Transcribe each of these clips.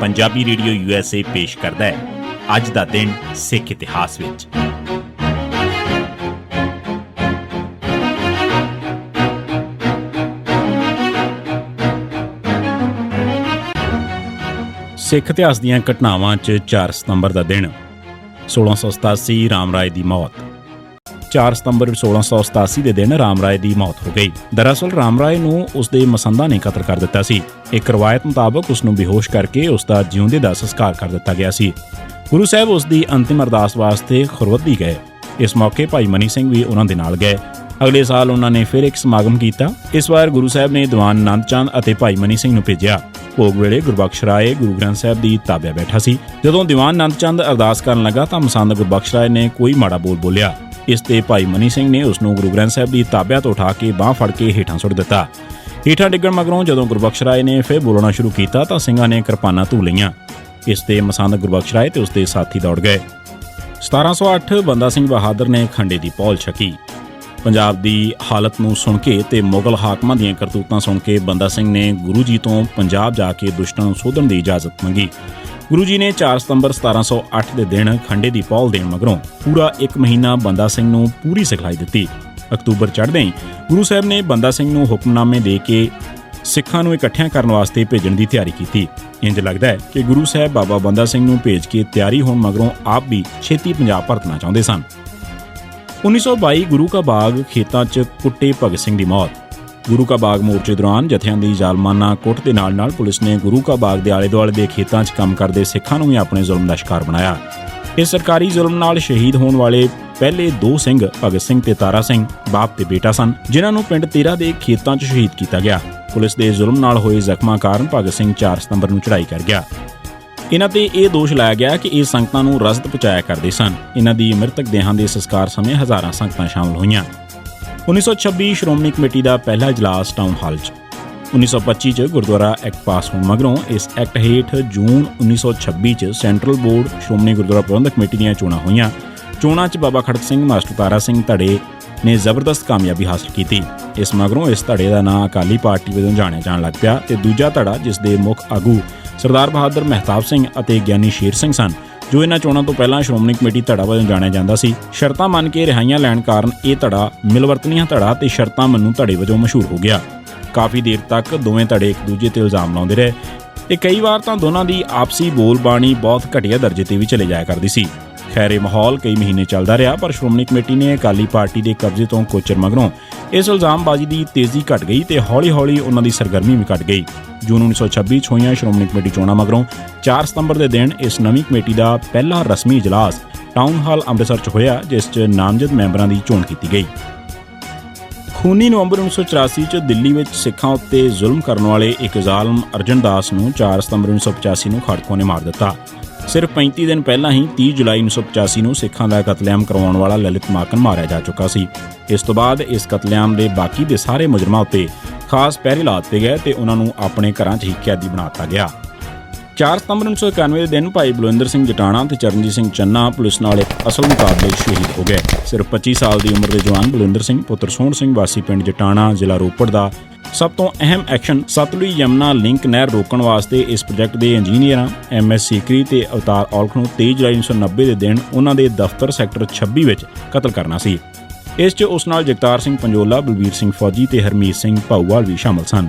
Punjabi radio USA ਪੇਸ਼ ਕਰਦਾ ਹੈ ਅੱਜ ਦਾ ਦਿਨ ਸਿੱਖ ਇਤਿਹਾਸ ਵਿੱਚ। ਸਿੱਖ ਇਤਿਹਾਸ ਦੀਆਂ ਘਟਨਾਵਾਂ 'ਚ 4 ਸਤੰਬਰ ਦਾ ਦਿਨ 1687 ਰਾਮ ਰਾਏ ਦੀ ਮੌਤ। 4 ਸਤੰਬਰ 1687 ਦੇ ਦਿਨ ਰਾਮ ਰਾਏ ਦੀ ਮੌਤ ਹੋ ਗਈ। ਦਰਅਸਲ ਰਾਮ ਰਾਏ ਨੂੰ ਉਸਦੇ ਮਸੰਦਾਂ ਨੇ ਕਤਲ ਕਰ ਦਿੱਤਾ ਸੀ। ਇੱਕ ਰਵਾਇਤ ਮੁਤਾਬਕ ਉਸ ਨੂੰ ਬੇਹੋਸ਼ ਕਰਕੇ ਉਸ ਦਾ ਜਿਉਂਦੇ ਦਾ ਸੰਸਕਾਰ ਕਰ ਦਿੱਤਾ ਗਿਆ ਸੀ। ਗੁਰੂ ਸਾਹਿਬ ਉਸ ਦੀ ਅੰਤਿਮ ਅਰਦਾਸ ਵਾਸਤੇ ਖੁਰਵੱਦੀ ਗਏ। ਇਸ ਮੌਕੇ ਭਾਈ ਮਨੀ ਸਿੰਘ ਵੀ ਉਹਨਾਂ ਦੇ ਨਾਲ ਗਏ। ਅਗਲੇ ਸਾਲ ਉਹਨਾਂ ਨੇ ਫਿਰ ਇੱਕ ਸਮਾਗਮ ਕੀਤਾ। ਇਸ ਵਾਰ ਗੁਰੂ ਸਾਹਿਬ ਨੇ ਦੀਵਾਨ ਆਨੰਦ ਚੰਦ ਅਤੇ ਭਾਈ ਮਨੀ ਸਿੰਘ ਨੂੰ ਭੇਜਿਆ। ਭੋਗ ਵੇਲੇ ਗੁਰਬਖਸ਼ ਰਾਏ ਗੁਰੂ ਗ੍ਰੰਥ ਸਾਹਿਬ ਦੀ ਤਾਬਿਆ ਬੈਠਾ ਸੀ। ਜਦੋਂ ਦੀਵਾਨ ਆਨੰਦ ਚੰਦ ਅਰਦਾਸ ਕਰਨ ਲੱਗਾ ਤਾਂ ਮਸੰਦ ਗੁਰਬਖਸ਼ ਰਾਏ ਨੇ ਕੋਈ ਮਾੜਾ ਬੋਲ ਬੋਲਿਆ। ਇਸ ਤੇ ਭਾਈ ਮਨੀ ਸਿੰਘ ਨੇ ਉਸ ਨੂੰ ਗੁਰੂ ਗ੍ਰੰਥ ਸਾਹਿਬ ਦੀ ਤਾਬਿਆ ਤੋਂ ਉਠਾ ਕੇ ਬਾਂਹ ਫੜ ਕੇ ਹੇਠਾਂ ਸੁੱਟ ਦਿੱਤਾ। ਹੇਠਾਂ ਡਿੱਗਣ ਮਗਰੋਂ ਜਦੋਂ ਗੁਰਬਖਸ਼ ਰਾਏ ਨੇ ਫਿਰ ਬੋਲਣਾ ਸ਼ੁਰੂ ਕੀਤਾ ਤਾਂ ਸਿੰਘਾਂ ਨੇ ਕਿਰਪਾਨਾਂ ਧੂ ਲਈਆਂ। ਇਸ ਤੇ ਮਸੰਦ ਗੁਰਬਖਸ਼ ਰਾਏ ਤੇ ਉਸਦੇ ਸਾਥੀ ਦੌੜ ਗਏ। 1708 ਬੰਦਾ ਸਿੰਘ ਬਹਾਦਰ ਨੇ ਖੰਡੇ ਦੀ ਪੌਲ ਛਕੀ। ਪੰਜਾਬ ਦੀ ਹਾਲਤ ਨੂੰ ਸੁਣ ਕੇ ਤੇ ਮੁਗਲ ਹਾਕਮਾਂ ਦੀਆਂ ਕਰਤੂਤਾਂ ਸੁਣ ਕੇ ਬੰਦਾ ਸਿੰਘ ਨੇ ਗੁਰੂ ਜੀ ਤੋਂ ਪੰਜਾਬ ਜਾ ਕੇ ਦੁਸ਼ਟਾਂ ਨੂੰ ਸੋਧਣ ਦੀ ਇਜਾਜ਼ਤ ਮੰਗੀ। ਗੁਰੂ ਜੀ ਨੇ 4 ਸਤੰਬਰ 1708 ਦੇ ਦਿਨ ਖੰਡੇ ਦੀ ਪੌਲ ਦੇਣ ਮਗਰੋਂ ਪੂਰਾ 1 ਮਹੀਨਾ ਬੰਦਾ ਸਿੰਘ ਨੂੰ ਪੂਰੀ ਸਿਖਲਾਈ ਦਿੱਤੀ। ਅਕਤੂਬਰ ਚੜ੍ਹਦੇ ਹੀ ਗੁਰੂ ਸਾਹਿਬ ਨੇ ਬੰਦਾ ਸਿੰਘ ਨੂੰ ਹੁਕਮਨਾਮੇ ਦੇ ਕੇ ਸਿੱਖਾਂ ਨੂੰ ਇਕੱਠਿਆਂ ਕਰਨ ਵਾਸਤੇ ਭੇਜਣ ਦੀ ਤਿਆਰੀ ਕੀਤੀ। ਇੰਜ ਲੱਗਦਾ ਹੈ ਕਿ ਗੁਰੂ ਸਾਹਿਬ ਬਾਬਾ ਬੰਦਾ ਸਿੰਘ ਨੂੰ ਭੇਜ ਕੇ ਤਿਆਰੀ ਹੋਣ ਮਗਰੋਂ ਆਪ ਵੀ ਛੇਤੀ ਪੰਜਾਬ ਪਰਤਣਾ ਚਾਹੁੰਦੇ ਸਨ। 1922 ਗੁਰੂ ਕਾ ਬਾਗ ਖੇਤਾਂ 'ਚ ਕੁੱਟੇ ਭਗਤ ਸਿੰਘ ਦੀ ਮੌਤ। ਗੁਰੂ ਕਾ ਬਾਗ ਮੋਰਚੇ ਦੌਰਾਨ ਜਥਿਆਂ ਦੀ ਜ਼ਾਲਮਾਨਾ ਕੁੱਟ ਦੇ ਨਾਲ ਪੁਲਿਸ ਨੇ ਗੁਰੂ ਕਾ ਬਾਗ ਦੇ ਆਲੇ-ਦੁਆਲੇ ਦੇ ਖੇਤਾਂ 'ਚ ਕੰਮ ਕਰਦੇ ਸਿੱਖਾਂ ਨੂੰ ਵੀ ਆਪਣੇ ਜ਼ੁਲਮ ਦਾ ਸ਼ਿਕਾਰ ਬਣਾਇਆ। ਇਸ ਸਰਕਾਰੀ ਜ਼ੁਲਮ ਨਾਲ ਸ਼ਹੀਦ ਹੋਣ ਵਾਲੇ ਪਹਿਲੇ 2 ਸਿੰਘ ਭਗਤ ਸਿੰਘ ਤੇ ਤਾਰਾ ਸਿੰਘ ਬਾਪ ਤੇ ਬੇਟਾ ਸਨ, ਜਿਨ੍ਹਾਂ ਨੂੰ ਪਿੰਡ ਤੇਰਾ ਦੇ ਖੇਤਾਂ 'ਚ ਸ਼ਹੀਦ ਕੀਤਾ ਗਿਆ। ਪੁਲਿਸ ਦੇ ਜ਼ੁਲਮ ਨਾਲ ਹੋਏ ਜ਼ਖਮਾਂ ਕਾਰਨ ਭਗਤ ਸਿੰਘ 4 ਸਤੰਬਰ ਨੂੰ ਚੜ੍ਹਾਈ ਕਰ ਗਿਆ। ਇਹਨਾਂ ਤੇ ਇਹ ਦੋਸ਼ ਲਾਇਆ ਗਿਆ ਕਿ ਇਹ ਸੰਗਤਾਂ ਨੂੰ ਰਜ਼ਦ ਪਹੁੰਚਾਇਆ ਕਰਦੇ ਸਨ। ਇਹਨਾਂ ਦੀ ਮ੍ਰਿਤਕ ਦੇਹਾਂ ਦੇ ਸੰਸਕਾਰ ਸਮੇਂ ਹਜ਼ਾਰਾਂ ਸੰਗਤਾਂ ਸ਼ਾਮਲ ਹੋਈਆਂ। 1926 ਸ਼੍ਰੋਮਣੀ ਕਮੇਟੀ ਦਾ ਪਹਿਲਾ ਇਜਲਾਸ ਟਾਊਨ ਹਾਲ 'ਚ। 1925 'ਚ ਗੁਰਦੁਆਰਾ ਐਕਟ ਪਾਸ ਹੋਣ ਮਗਰੋਂ ਇਸ ਐਕਟ ਹੇਠ ਜੂਨ 1926 'ਚ ਸੈਂਟਰਲ ਬੋਰਡ ਸ਼੍ਰੋਮਣੀ ਗੁਰਦੁਆਰਾ ਪ੍ਰਬੰਧਕ ਕਮੇਟੀ ਦੀਆਂ ਚੋਣਾਂ ਹੋਈਆਂ। ਚੋਣਾਂ 'ਚ ਬਾਬਾ ਖੜਕ ਸਿੰਘ ਮਾਸਟਰ ਤਾਰਾ ਸਿੰਘ ਧੜੇ ਨੇ ਜ਼ਬਰਦਸਤ ਕਾਮਯਾਬੀ ਹਾਸਲ ਕੀਤੀ। ਇਸ ਮਗਰੋਂ ਇਸ ਧੜੇ ਦਾ ਨਾਂ ਅਕਾਲੀ ਪਾਰਟੀ ਵਜੋਂ ਜਾਣਿਆ ਜਾਣ ਲੱਗ ਪਿਆ ਤੇ ਦੂਜਾ ਧੜਾ, ਜਿਸ ਦੇ ਮੁੱਖ ਆਗੂ ਸਰਦਾਰ ਬਹਾਦਰ ਮਹਿਤਾਬ ਸਿੰਘ ਅਤੇ ਗਿਆਨੀ ਸ਼ੇਰ ਸਿੰਘ ਸਨ, ਜੋ ਇਹਨਾਂ ਚੋਣਾਂ ਤੋਂ ਪਹਿਲਾਂ ਸ਼੍ਰੋਮਣੀ ਕਮੇਟੀ ਧੜਾ ਵਜੋਂ ਜਾਣਿਆ ਜਾਂਦਾ ਸੀ, ਸ਼ਰਤਾਂ ਮੰਨ ਕੇ ਰਿਹਾਈਆਂ ਲੈਣ ਕਾਰਨ ਇਹ ਧੜਾ ਮਿਲਵਰਤਨੀਆਂ ਧੜਾ ਤੇ ਸ਼ਰਤਾਂ ਮੰਨੂ ਧੜੇ ਵਜੋਂ ਮਸ਼ਹੂਰ ਹੋ ਗਿਆ। ਕਾਫੀ ਦੇਰ ਤੱਕ ਦੋਵੇਂ ਧੜੇ ਇੱਕ ਦੂਜੇ ਤੇ ਇਲਜ਼ਾਮ ਲਾਉਂਦੇ ਰਹੇ ਤੇ ਕਈ ਵਾਰ ਤਾਂ ਦੋਨਾਂ ਦੀ ਆਪਸੀ ਬੋਲਬਾਣੀ ਬਹੁਤ ਘਟੀਆ ਦਰਜੇ ਤੇ ਵੀ ਚਲੇ ਜਾਇਆ ਕਰਦੀ ਸੀ। ਖੈਰ, ਇਹ ਮਾਹੌਲ ਕਈ ਮਹੀਨੇ ਚੱਲਦਾ ਰਿਹਾ, ਪਰ ਸ਼੍ਰੋਮਣੀ ਕਮੇਟੀ ਨੇ ਅਕਾਲੀ ਪਾਰਟੀ ਦੇ ਕਬਜ਼ੇ ਤੋਂ ਕੋਚਰ ਮਗਰੋਂ ਇਸ ਇਲਜ਼ਾਮਬਾਜ਼ੀ ਦੀ ਤੇਜ਼ੀ ਘਟ ਗਈ ਤੇ ਹੌਲੀ-ਹੌਲੀ ਉਹਨਾਂ ਦੀ ਸਰਗਰਮੀ ਵੀ ਘਟ ਗਈ। ਜੂਨ 1926 'ਚ ਹੋਈਆਂ ਸ਼੍ਰੋਮਣੀ ਕਮੇਟੀ ਚੋਣਾਂ ਮਗਰੋਂ 4 ਸਤੰਬਰ ਦੇ ਦਿਨ ਇਸ ਨਵੀਂ ਕਮੇਟੀ ਦਾ ਪਹਿਲਾ ਰਸਮੀ ਇਜਲਾਸ ਟਾਊਨ ਹਾਲ ਅੰਮ੍ਰਿਤਸਰ 'ਚ ਹੋਇਆ, ਜਿਸ 'ਚ ਨਾਮਜ਼ਦ ਮੈਂਬਰਾਂ ਦੀ ਚੋਣ ਕੀਤੀ ਗਈ। ਖੂਨੀ ਨਵੰਬਰ 1984 'ਚ ਦਿੱਲੀ ਵਿੱਚ ਸਿੱਖਾਂ ਉੱਤੇ ਜ਼ੁਲਮ ਕਰਨ ਵਾਲੇ ਇੱਕ ਜ਼ਾਲਮ ਅਰਜਨ ਦਾਸ ਨੂੰ 4 ਸਤੰਬਰ 1985 ਨੂੰ ਖਾੜਕੂਆਂ ਨੇ ਮਾਰ ਦਿੱਤਾ। ਸਿਰਫ 35 ਦਿਨ ਪਹਿਲਾਂ ਹੀ 30 ਜੁਲਾਈ 1985 ਨੂੰ ਸਿੱਖਾਂ ਦਾ ਕਤਲੇਆਮ ਕਰਵਾਉਣ ਵਾਲਾ ਲਲਿਤ ਮਾਕਨ ਮਾਰਿਆ ਜਾ ਚੁੱਕਾ ਸੀ। ਇਸ ਤੋਂ ਬਾਅਦ ਇਸ ਕਤਲੇਆਮ ਦੇ ਬਾਕੀ ਦੇ ਸਾਰੇ ਮੁਜਰਮਾਂ ਉੱਤੇ ਖਾਸ ਪਹਿਰੇ ਲਾ ਦਿੱਤੇ ਗਏ ਤੇ ਉਹਨਾਂ ਨੂੰ ਆਪਣੇ ਘਰਾਂ 'ਚ ਹੀ ਕੈਦੀ ਬਣਾ ਦਿੱਤਾ ਗਿਆ। 4 ਸਤੰਬਰ 1991 ਦੇ ਦਿਨ ਭਾਈ ਬਲਵਿੰਦਰ ਸਿੰਘ ਜਟਾਣਾ ਤੇ ਚਰਨਜੀਤ ਸਿੰਘ ਚੰਨਾ ਪੁਲਿਸ ਨਾਲ ਇੱਕ ਅਸਲ ਮੁਕਾਬਲੇ 'ਚ ਸ਼ਹੀਦ ਹੋ ਗਏ। ਸਿਰਫ 25 ਸਾਲ ਦੀ ਉਮਰ ਦੇ ਜਵਾਨ ਬਲਵਿੰਦਰ ਸਿੰਘ ਪੁੱਤਰ ਸੋਹਣ ਸਿੰਘ ਵਾਸੀ ਪਿੰਡ ਜਟਾਣਾ, ਜ਼ਿਲ੍ਹਾ ਰੋਪੜ ਦਾ ਸਭ ਤੋਂ ਅਹਿਮ ਐਕਸ਼ਨ ਸਤਲੁਜ ਯਮਨਾ ਲਿੰਕ ਨਹਿਰ ਰੋਕਣ ਵਾਸਤੇ ਇਸ ਪ੍ਰੋਜੈਕਟ ਦੇ ਇੰਜੀਨੀਅਰਾਂ MS ਸੀਕਰੀ ਤੇ ਅਵਤਾਰ ਔਲਖ ਨੂੰ 23 ਜੁਲਾਈ 1990 ਦੇ ਦਿਨ ਉਹਨਾਂ ਦੇ ਦਫ਼ਤਰ ਸੈਕਟਰ 26 ਵਿੱਚ ਕਤਲ ਕਰਨਾ ਸੀ। ਇਸ 'ਚ ਉਸ ਨਾਲ ਜਗਤਾਰ ਸਿੰਘ ਪੰਜੋਲਾ, ਬਲਬੀਰ ਸਿੰਘ ਫੌਜੀ ਤੇ ਹਰਮੀਤ ਸਿੰਘ ਭਾਊਵਾਲ ਵੀ ਸ਼ਾਮਲ ਸਨ।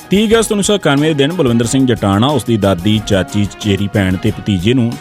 30 ਅਗਸਤ 1991 ਦੇ ਦਿਨ ਬਲਵਿੰਦਰ ਸਿੰਘ ਜਟਾਣਾ, ਉਸ ਦੀ ਦਾਦੀ, ਚਾਚੀ, ਚਚੇਰੀ ਭੈਣ ਤੇ ਭਤੀਜੇ ਨੂੰ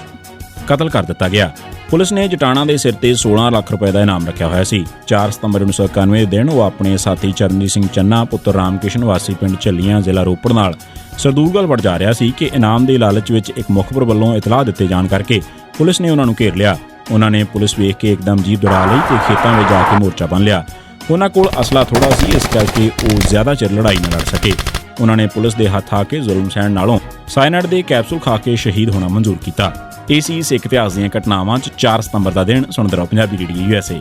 ਕਤਲ ਕਰ ਦਿੱਤਾ ਗਿਆ। ਪੁਲਿਸ ਨੇ ਜਟਾਣਾ ਦੇ ਸਿਰ ਤੇ 16 ਲੱਖ ਰੁਪਏ ਦਾ ਇਨਾਮ ਰੱਖਿਆ ਹੋਇਆ ਸੀ। 4 ਸਤੰਬਰ 1991 ਦੇ ਦਿਨ ਉਹ ਆਪਣੇ ਸਾਥੀ ਚਰਨਜੀਤ ਸਿੰਘ ਚੰਨਾ ਪੁੱਤਰ ਰਾਮਕਿਸ਼ਨ ਵਾਸੀ ਪਿੰਡ ਝੱਲੀਆਂ, ਜ਼ਿਲ੍ਹਾ ਰੋਪੜ ਨਾਲ ਸਰਦੂਲਗੜ੍ਹ ਵੜ ਜਾ ਰਿਹਾ ਸੀ ਕਿ ਇਨਾਮ ਦੇ ਲਾਲਚ ਵਿੱਚ ਇੱਕ ਮੁਖਬਰ ਵੱਲੋਂ ਇਤਲਾਹ ਦਿੱਤੇ ਜਾਣ ਕਰਕੇ ਪੁਲਿਸ ਨੇ ਉਹਨਾਂ ਨੂੰ ਘੇਰ ਲਿਆ। ਉਹਨਾਂ ਨੇ ਪੁਲਿਸ ਵੇਖ ਕੇ ਇੱਕਦਮ ਜੀਪ ਦੌੜਾ ਲਈ ਤੇ ਖੇਤਾਂ ਵਿੱਚ ਜਾ ਕੇ ਮੋਰਚਾ ਬੰਨ੍ਹ ਲਿਆ। ਉਹਨਾਂ ਕੋਲ ਅਸਲਾ ਥੋੜਾ ਸੀ, ਇਸ ਕਰਕੇ ਉਹ ਜ਼ਿਆਦਾ ਚਿਰ ਲੜਾਈ ਨਾ ਲੜ ਸਕੇ। ਉਹਨਾਂ ਨੇ ਪੁਲਿਸ ਦੇ ਹੱਥ ਆ ਕੇ ਜ਼ੁਲਮ ਸਹਿਣ ਨਾਲੋਂ ਸਾਇਨਾਈਡ ਦੇ ਕੈਪਸੂਲ ਖਾ ਕੇ ਸ਼ਹੀਦ ਹੋਣਾ ਮਨਜ਼ੂਰ ਕੀਤਾ। ਇਹ ਸੀ ਸਿੱਖ ਇਤਿਹਾਸ ਦੀਆਂ ਘਟਨਾਵਾਂ 'ਚ 4 ਸਤੰਬਰ ਦਾ ਦਿਨ। ਸੁਣਦੇ ਰਹੋ ਪੰਜਾਬੀ ਰੇਡੀਓ USA।